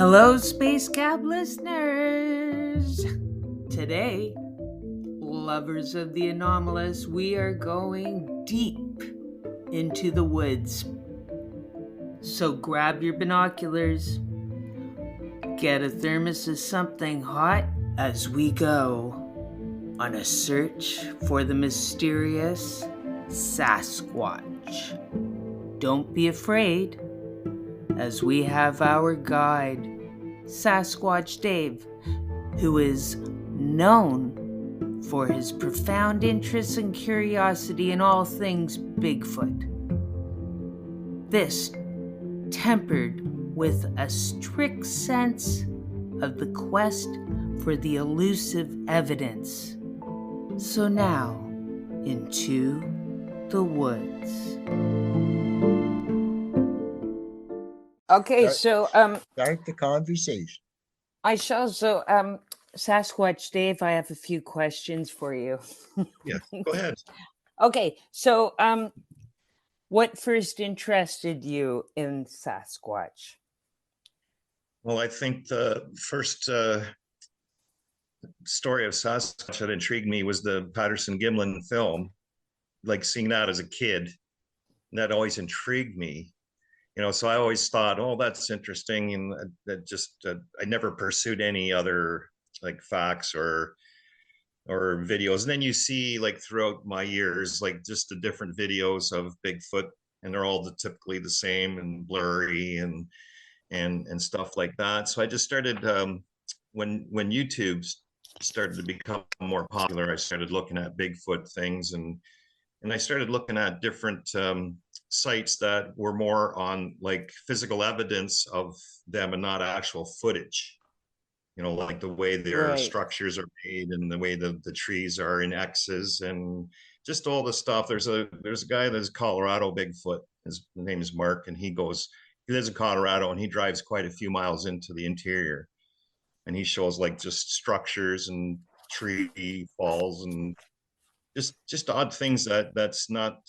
Hello, Space Cab listeners! Today, lovers of the anomalous, we are going deep into the woods. So grab your binoculars, get a thermos of something hot as we go on a search for the mysterious Sasquatch. Don't be afraid, as we have our guide, Sasquatch Dave, who is known for his profound interest and curiosity in all things Bigfoot. This tempered with a strict sense of the quest for the elusive evidence. So now, into the woods. Okay, so start the conversation. I shall. So Sasquatch Dave, I have a few questions for you. Yeah, go ahead. Okay, so what first interested you in Sasquatch? Well, I think the first story of Sasquatch that intrigued me was the Patterson-Gimlin film. Like seeing that as a kid, that always intrigued me. So I always thought, oh, that's interesting, and that just I never pursued any other like facts or videos. And then you see like throughout my years, like just the different videos of Bigfoot, and they're all typically the same and blurry and stuff like that. So I just started when YouTube started to become more popular, I started looking at Bigfoot things, and I started looking at different sites that were more on like physical evidence of them and not actual footage. Like the way their structures are made and the way the trees are in X's and just all the stuff. There's a guy that's Colorado Bigfoot. His name is Mark, and he lives in Colorado, and he drives quite a few miles into the interior, and he shows like just structures and tree falls and just odd things that's not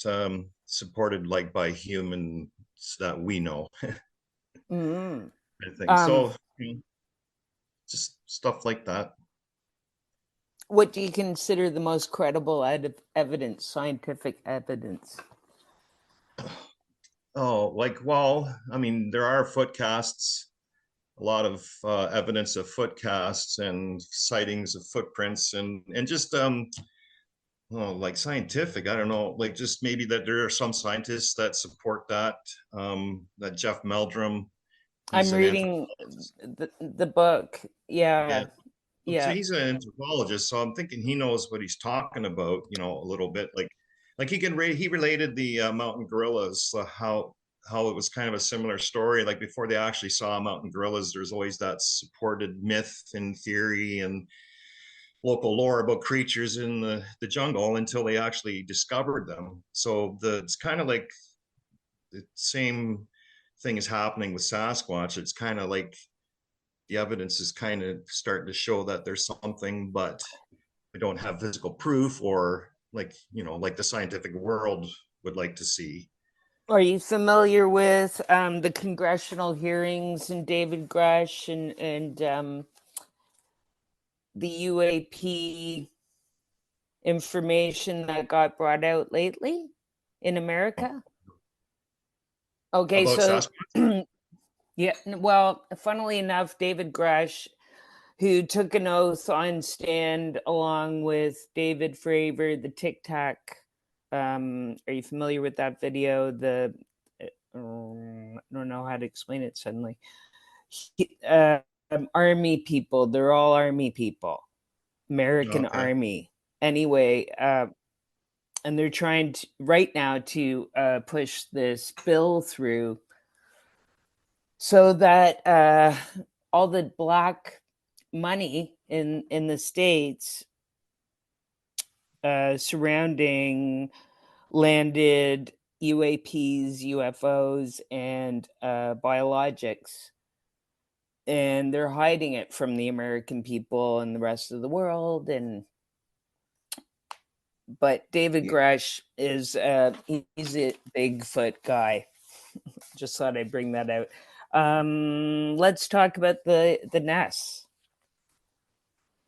supported like by humans that we know. Mm-hmm. I think so. Just stuff like that. What do you consider the most credible evidence, scientific evidence? Oh, well, I mean, there are footcasts, a lot of evidence of footcasts and sightings of footprints and just like scientific, I don't know, like just maybe that there are some scientists that support that. That Jeff Meldrum. I'm reading the book. Yeah. So he's an anthropologist, so I'm thinking he knows what he's talking about, a little bit. Like he related the mountain gorillas, how it was kind of a similar story. Like before they actually saw mountain gorillas, there's always that supported myth and theory and local lore about creatures in the jungle until they actually discovered them. So it's kind of like the same thing is happening with Sasquatch. It's kind of like the evidence is kind of starting to show that there's something, but we don't have physical proof, or like the scientific world would like to see. Are you familiar with the congressional hearings and David Grush and the UAP information that got brought out lately in America? Okay, about so yeah, well, funnily enough, David Grush, who took an oath on stand along with David Fravor, the Tic Tac. Are you familiar with that video? I don't know how to explain it suddenly. Army people, they're all army people, American Army. Anyway, and they're trying to, right now to push this bill through so that all the black money in the States surrounding landed UAPs, UFOs, and biologics, and they're hiding it from the American people and the rest of the world. But David Grush is he's a Bigfoot guy. Just thought I'd bring that out. Let's talk about the nests.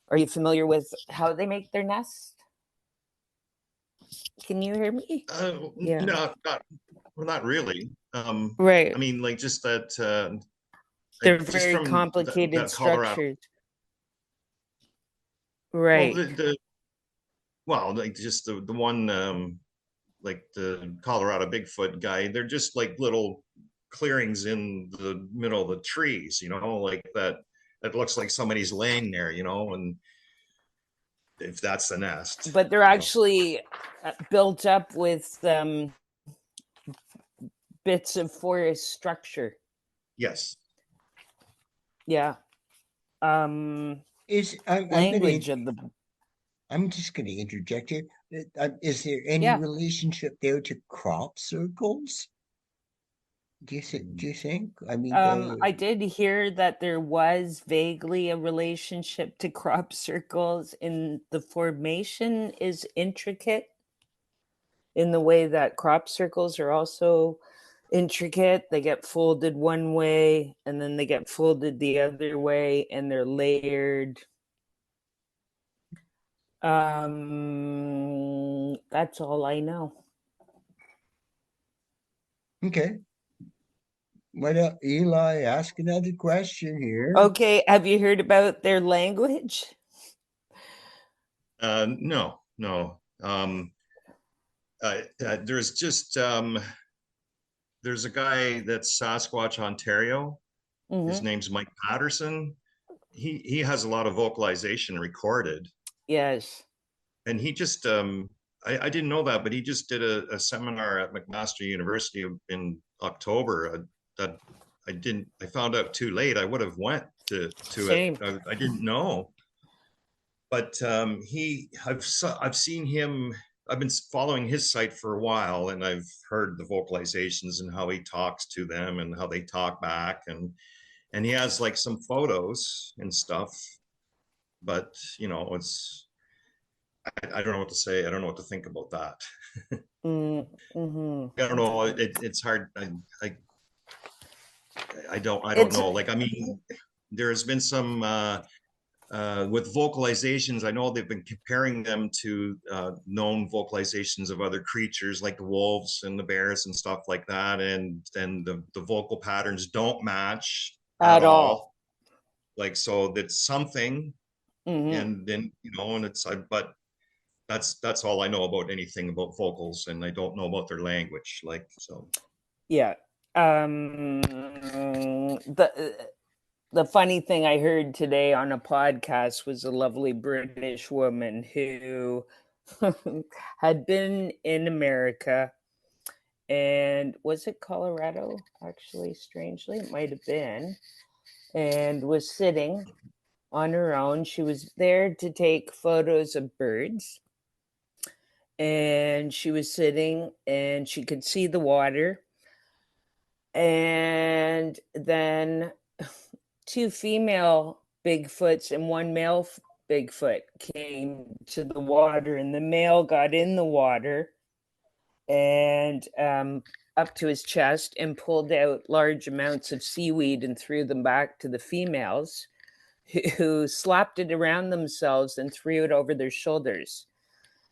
Are you familiar with how they make their nest? Can you hear me? Yeah. No, not really. Right. I mean, like just that, They're just very from complicated that Colorado. structures. Well, Right. like just the one, like the Colorado Bigfoot guy. They're just like little clearings in the middle of the trees, like that. That looks like somebody's laying there, and if that's the nest. But they're actually built up with bits of forest structure. Yes. Yeah. Language of the. I'm just going to interject here. Is there any Yeah. relationship there to crop circles? Do you think? I mean, I did hear that there was vaguely a relationship to crop circles, in the formation is intricate in the way that crop circles are also intricate. They get folded one way and then they get folded the other way, and they're layered. That's all I know. okay. Well, Eli, ask another question here. Okay, have you heard about their language? No. There's just there's a guy that's Sasquatch, Ontario. His Mm-hmm. name's Mike Patterson. He has a lot of vocalization recorded, Yes. and he just I didn't know that, but he just did a seminar at McMaster University in October. That I found out too late. I would have went to Same. it. I didn't know, but I've seen him. I've been following his site for a while, and I've heard the vocalizations and how he talks to them and how they talk back, and he has like some photos and stuff. But it's I don't know what to say. I don't know what to think about that. Mm-hmm. I don't know. It's hard. I don't It's know. Like, I mean, there has been some with vocalizations. I know they've been comparing them to known vocalizations of other creatures like the wolves and the bears and stuff like that, and the vocal patterns don't match at all. Like, so that's something. Mm-hmm. And then and it's but that's all I know about anything about vocals, and I don't know about their language. Like, so Yeah. The funny thing I heard today on a podcast was a lovely British woman who had been in America, and was it Colorado? Actually, strangely, it might have been, and was sitting on her own. She was there to take photos of birds, and she was sitting and she could see the water. And then two female Bigfoots and one male Bigfoot came to the water, and the male got in the water and up to his chest and pulled out large amounts of seaweed and threw them back to the females, who slapped it around themselves and threw it over their shoulders.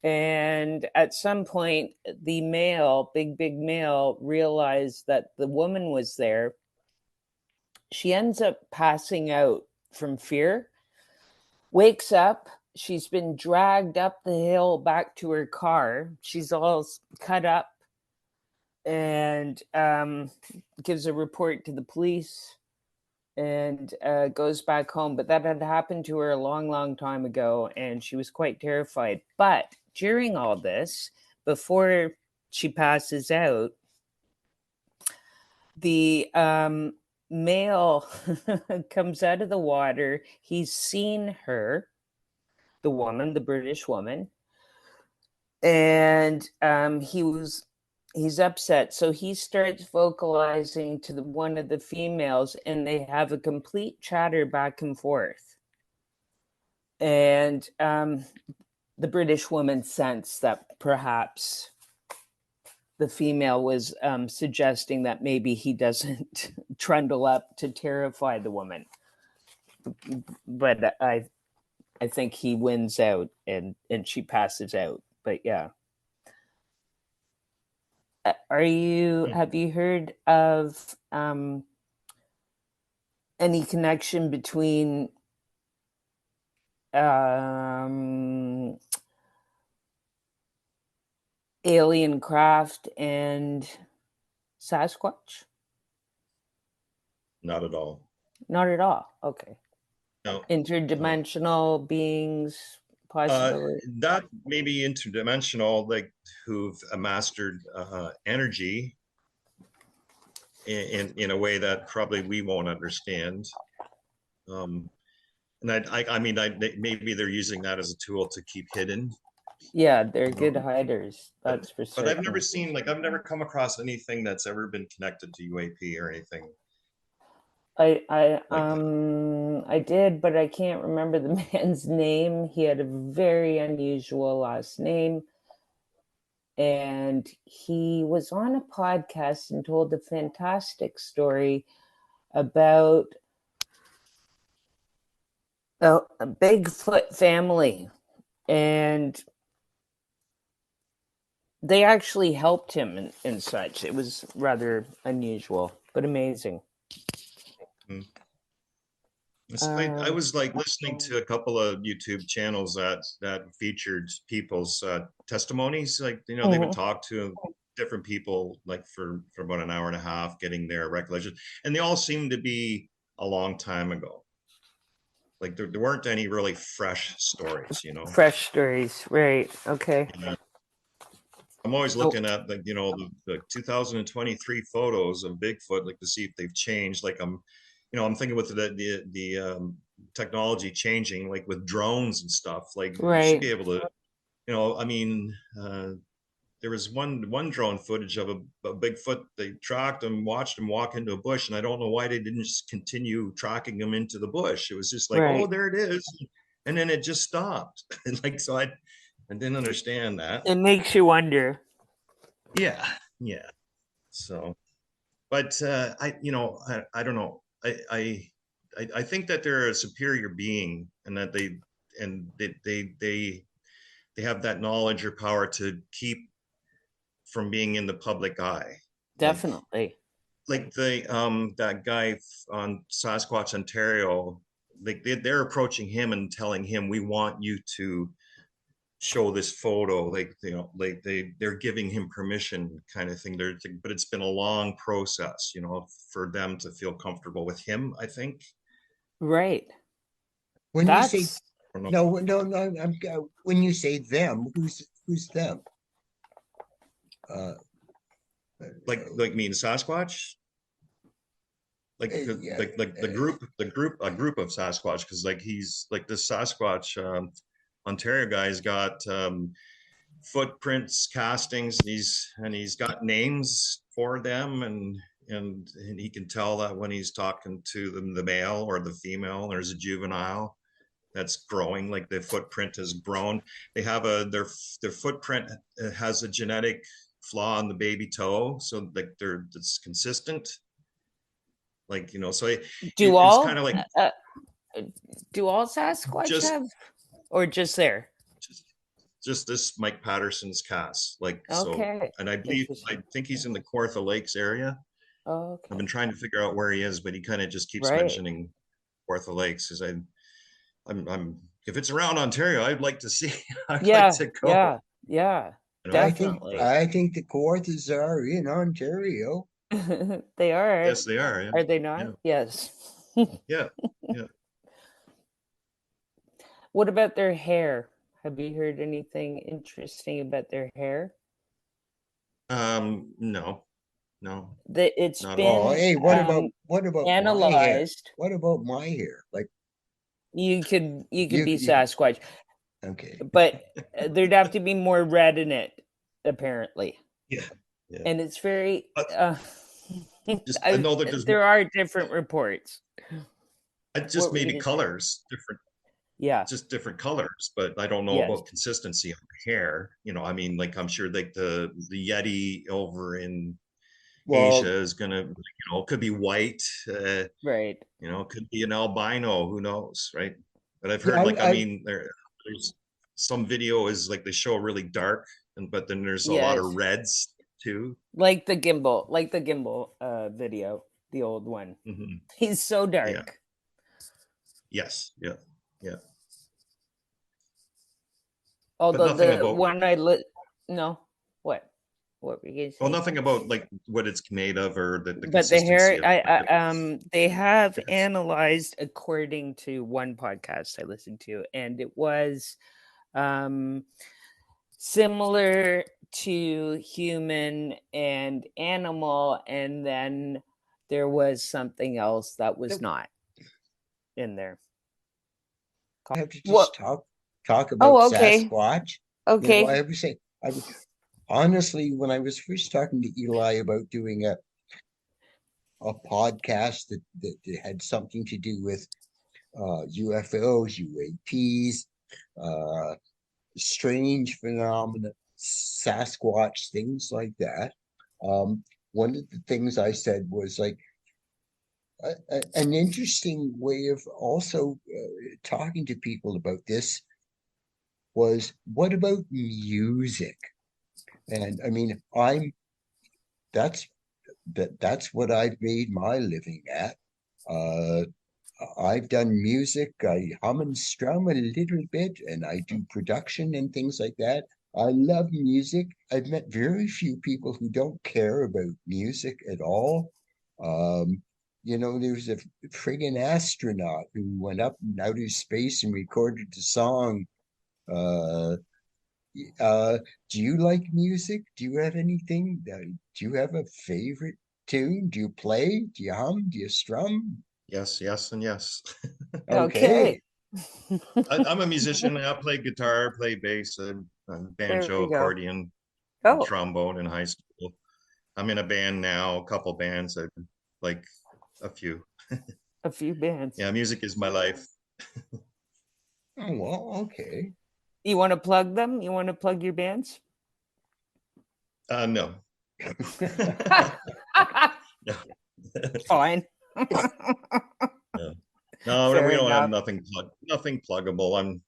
And at some point, the male, big male, realized that the woman was there. She ends up passing out from fear, wakes up. She's been dragged up the hill back to her car. She's all cut up, and gives a report to the police, and goes back home. But that had happened to her a long time ago, and she was quite terrified. But during all this, before she passes out, the male comes out of the water. He's seen her, the woman, the British woman, and he's upset. So he starts vocalizing to one of the females, and they have a complete chatter back and forth. And the British woman sensed that perhaps the female was suggesting that maybe he doesn't trundle up to terrify the woman. But I think he wins out and she passes out. But yeah. Have you heard of any connection between alien craft and Sasquatch? Not at all. Not at all. Okay. No. Interdimensional beings, possibly. That may be interdimensional, like who've mastered energy in a way that probably we won't understand. And I mean, maybe they're using that as a tool to keep hidden. Yeah, they're good hiders. That's for certain. But I've never seen, like, I've never come across anything that's ever been connected to UAP or anything. I did, but I can't remember the man's name. He had a very unusual last name. And he was on a podcast and told a fantastic story about a Bigfoot family. And they actually helped him and such. It was rather unusual, but amazing. I was like listening to a couple of YouTube channels that featured people's testimonies. Like, you know, they would talk to different people like for about an hour and a half, getting their recollection, and they all seemed to be a long time ago. Like there weren't any really fresh stories, you know. Fresh stories, right? Okay. Yeah. I'm always looking at, like, you know, the 2023 photos of Bigfoot, like to see if they've changed. Like I'm thinking with the technology changing, like with drones and stuff, like you should be able to, you know, I mean, there was one drone footage of a Bigfoot. They tracked him, watched him walk into a bush, and I don't know why they didn't just continue tracking him into the bush. It was just like, oh, there it is, and then it just stopped. And like, so I didn't understand that. It makes you wonder. Yeah. So, but I don't know. I think that they're a superior being, and that they have that knowledge or power to keep from being in the public eye. Definitely. Like that guy on Sasquatch Ontario, like they're approaching him and telling him, we want you to show this photo, like, you know, like they're giving him permission, kind of thing. But it's been a long process, you know, for them to feel comfortable with him, I think. Right. When you say no, when you say them, who's them? Like me and Sasquatch, like a group of Sasquatch, because like he's like this Sasquatch Ontario guy's got footprints, castings, and he's got names for them, and he can tell that when he's talking to the male or the female, there's a juvenile that's growing, like the footprint has grown. They have their footprint has a genetic flaw in the baby toe, so like it's consistent. Like, you know, so it's kind of like do all Sasquatch have, or just there? Just this Mike Patterson's cast, like, okay. So, and I think he's in the Kawartha Lakes area. Oh, okay. I've been trying to figure out where he is, but he kind of just keeps mentioning Kawartha Lakes, because I'm if it's around Ontario, I'd like to see. I'd like to go. Yeah. You know? Definitely. I think the Kawarthas are in Ontario. They are. Yes, they are. Yeah. Are they not? Yeah. Yes. Yeah. What about their hair? Have you heard anything interesting about their hair? No. It's not been. Oh, hey, what about analyzed? My hair? What about my hair? Like, you could be Sasquatch. Okay. But there'd have to be more red in it, apparently. Yeah. And it's very. I know that there are different reports. Just maybe colors different. Yeah. Just different colors, but I don't know about consistency on the hair. You know, I mean, like, I'm sure like the Yeti over in Asia Well, is gonna, could be white, Right. could be an albino, who knows, right? But I've yeah, heard, like, I mean, there's some video is like they show really dark, but then there's a lot of Yes. reds too. Like the gimbal video, the old one. Mm-hmm. He's so dark. Yeah. Yes. Yeah. Yeah. Although But nothing the about, one no, what were you gonna well, say? nothing about like what it's made of or the But the hair, consistency of it. they have analyzed according to one podcast I listened to, and it was similar to human and animal, and then there was something else that was not in there. I have to What? just talk about Okay. Sasquatch. Okay. I would say, honestly, when I was first talking to Eli about doing a podcast that had something to do with UFOs, UAPs, strange phenomena, Sasquatch, things like that. One of the things I said was like an interesting way of also talking to people about this was, what about music? And I mean, that's what I've made my living at. Uh, I've done music. I hum and strum a little bit, and I do production and things like that. I love music. I've met very few people who don't care about music at all. There's a friggin' astronaut who went up in outer space and recorded a song. Uh, uh, do you like music? Do you have anything? Do you have a favorite tune? Do you play? Do you hum? Do you strum? Yes, yes, and yes. Okay. Okay. I'm a musician. I play guitar, play bass, banjo, accordion, and Oh, trombone in high school. I'm in a band now, a couple bands. I like a few. a few bands. Yeah, music is my life. Oh, well, okay. You want to plug them? You want to plug your bands? No. No. Fine. No, no, Fair we don't have enough. nothing pluggable.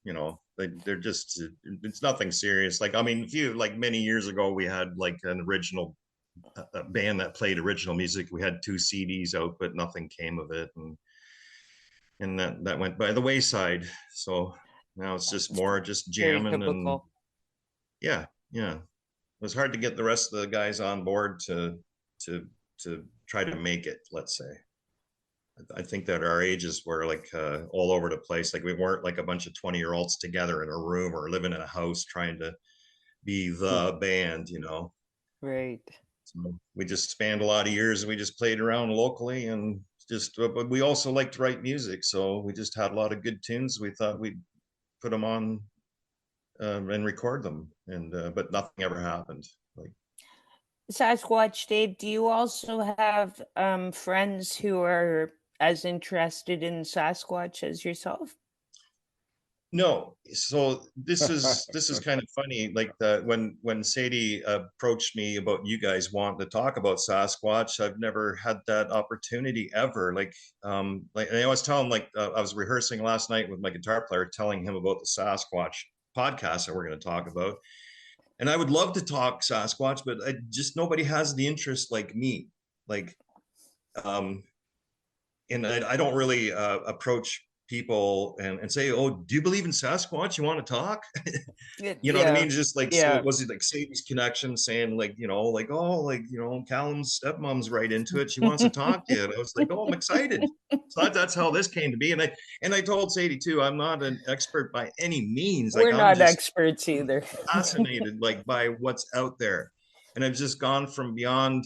They're just, it's nothing serious. Like, I mean, like many years ago, we had like an original a band that played original music. We had 2 CDs out, but nothing came of it, and that went by the wayside. So now it's just more just Very jamming, and typical. yeah, yeah. It was hard to get the rest of the guys on board to try to make it, let's say. I think that our ages were like all over the place. Like, we weren't like a bunch of 20-year-olds together in a room or living in a house trying to be the band. Right. So we just spanned a lot of years, and we just played around locally, and just, but we also liked to write music. So we just had a lot of good tunes. We thought we'd put them on and record them. But nothing ever happened. Like, Sasquatch Dave, do you also have friends who are as interested in Sasquatch as yourself? no. So this is kind of funny. Like, when Sadie approached me about you guys wanting to talk about Sasquatch, I've never had that opportunity ever. Like and I was telling, like, I was rehearsing last night with my guitar player, telling him about the Sasquatch podcast that we're going to talk about. And I would love to talk Sasquatch, but nobody has the interest like me. Like, um, and I don't really approach people and say, "Oh, do you believe in Sasquatch? You want to talk?" You know what I Yeah. mean? Just like, so Yeah. was it like Sadie's connection saying, like, like, oh, like, Callum's stepmom's right into it. She wants to talk to you. And I was like, oh, I'm excited. So that's how this came to be. And I told Sadie too, I'm not an expert by any means. Like, We're I'm not just experts either. fascinated, like, by what's out there. And I've just gone from beyond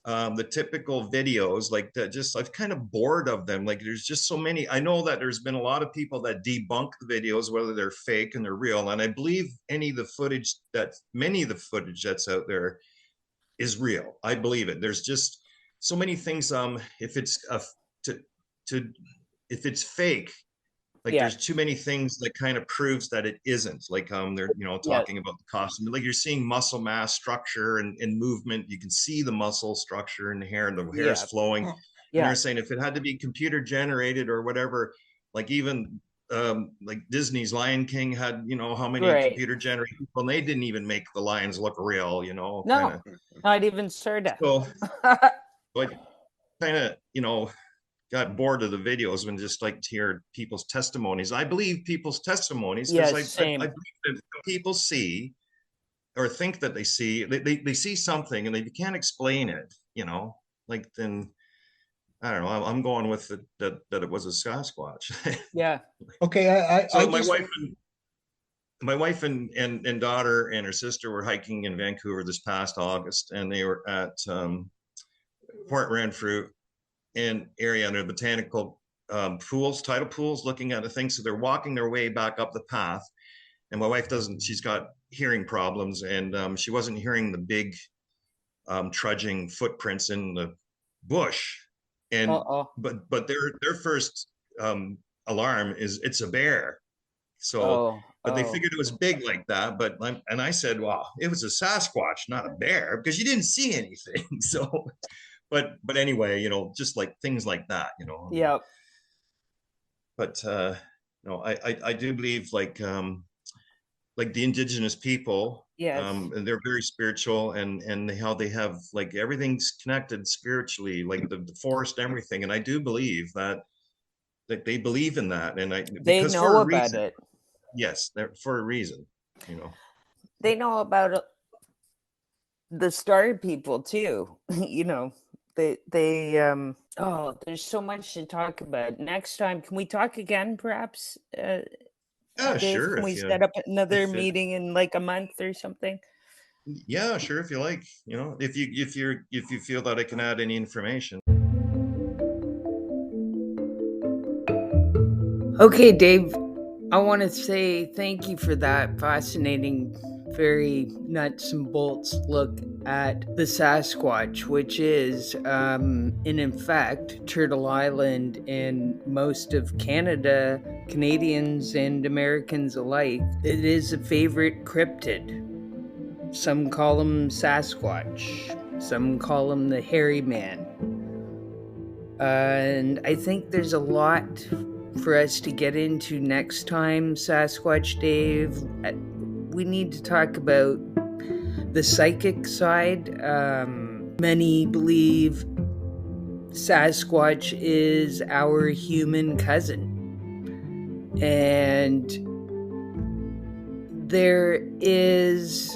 the typical videos, like that. Just, I'm kind of bored of them. Like, there's just so many. I know that there's been a lot of people that debunk the videos, whether they're fake and they're real. And I believe many of the footage that's out there is real. I believe it. There's just so many things. If it's to if it's fake, Like there's too many things that kind of proves that it isn't. Like they're talking about the costume. Like you're seeing muscle mass, structure, and movement. You can see the muscle structure and the hair, and the hair is flowing. And they're saying if it had to be computer generated or whatever, like even like Disney's Lion King had, how many computer generated people, and they didn't even make the lions look real, No, kinda. not even Serta. So like kind of, got bored of the videos and just like to hear people's testimonies. I believe people's testimonies because I believe that people see or think that they see, they see something and they can't explain it, like then I don't know. I'm going with that it was a Sasquatch. Yeah. Okay. So my wife and daughter and her sister were hiking in Vancouver this past August, and they were at Port Renfrew in area under botanical pools, tidal pools, looking at the thing. So they're walking their way back up the path, and my wife she's got hearing problems, and she wasn't hearing the big trudging footprints in the bush. And but their first alarm is it's a bear. So but they figured it was big like that. But I said, well, it was a Sasquatch, not a bear, because you didn't see anything. So but anyway, just like things like that, Yeah. But I do believe like the indigenous people, and they're very spiritual, and how they have like everything's connected spiritually, like the forest, everything. And I do believe that they believe in that, and they know about it. Yes, for a reason, They know about the star people too. They there's so much to talk about. Next time, can we talk again, perhaps? Yeah, Dave, sure. can we set up another meeting in like a month or something? Yeah, sure. If you like, if you feel that I can add any information. Okay, Dave, I want to say thank you for that fascinating, very nuts and bolts look at the Sasquatch, which is, in fact, Turtle Island and most of Canada, Canadians and Americans alike, it is a favorite cryptid. Some call him Sasquatch, some call him the hairy man. And I think there's a lot for us to get into next time, Sasquatch Dave. We need to talk about the psychic side. Many believe Sasquatch is our human cousin. And there is,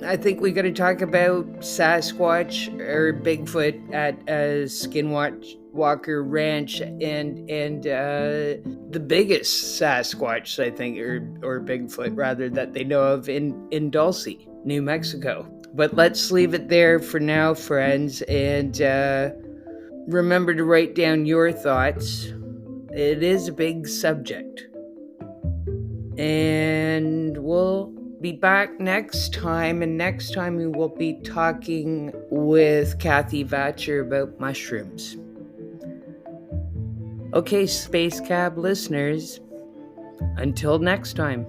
I think we got to talk about Sasquatch or Bigfoot at Skinwalker Ranch and the biggest Sasquatch, I think, or Bigfoot rather, that they know of in Dulce, New Mexico. But let's leave it there for now, friends, and remember to write down your thoughts. It is a big subject. And we'll be back next time, and next time we will be talking with Kathy Vatcher about mushrooms. Okay, Space Cab listeners, until next time.